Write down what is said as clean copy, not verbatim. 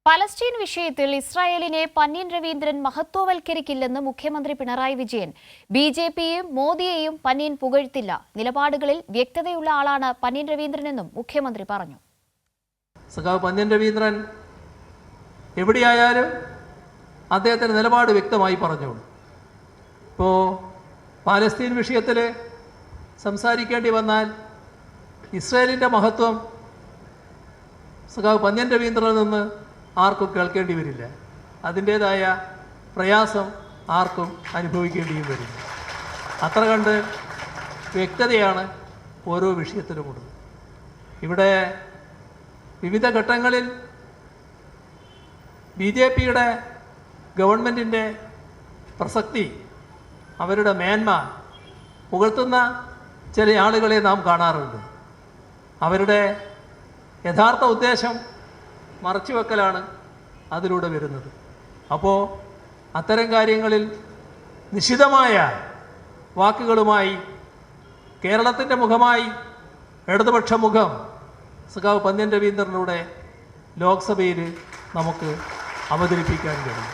Palestine വിഷയത്തിൽ ഇസ്രായേലിനെ പന്ന്യൻ രവീന്ദ്രൻ മഹത്വവൽക്കരിക്കില്ലെന്ന് മുഖ്യമന്ത്രി പിണറായി വിജയൻ. ബിജെപിയെയും മോദിയെയും പന്ന്യൻ പുകഴ്ത്തില്ല. നിലപാടുകളിൽ വ്യക്തതയുള്ള ആളാണ് പന്ന്യൻ രവീന്ദ്രനെന്നും മുഖ്യമന്ത്രി പറഞ്ഞു. സഖാവ് പന്ന്യൻ രവീന്ദ്രൻ എവിടെയായാലും അദ്ദേഹത്തിൻ്റെ നിലപാട് വ്യക്തമായി പറഞ്ഞോളൂ. ഇപ്പോൾ പാലസ്തീൻ വിഷയത്തിൽ സംസാരിക്കേണ്ടി വന്നാൽ ഇസ്രായേലിൻ്റെ മഹത്വം സഖാവ് പന്ന്യൻ രവീന്ദ്രനിൽ നിന്ന് ആർക്കും കേൾക്കേണ്ടി വരില്ല. അതിൻ്റേതായ പ്രയാസം ആർക്കും അനുഭവിക്കേണ്ടിയും വരില്ല. അത്ര കണ്ട് വ്യക്തതയാണ് ഓരോ വിഷയത്തിലുമുള്ളത്. ഇവിടെ വിവിധ ഘട്ടങ്ങളിൽ ബി.ജെ.പിയുടെ ഗവൺമെൻറ്റിൻ്റെ പ്രസക്തി, അവരുടെ മേന്മ പുകഴ്ത്തുന്ന ചില ആളുകളെ നാം കാണാറുണ്ട്. അവരുടെ യഥാർത്ഥ ഉദ്ദേശം മറച്ചുവെക്കലാണ് അതിലൂടെ വരുന്നത്. അപ്പോൾ അത്തരം കാര്യങ്ങളിൽ നിശിതമായ വാക്കുകളുമായി കേരളത്തിൻ്റെ മുഖമായി ഇടതുപക്ഷ മുഖം സഖാവ് പന്ന്യൻ രവീന്ദ്രനിലൂടെ ലോക്സഭയിൽ നമുക്ക് അവതരിപ്പിക്കാൻ കഴിയും.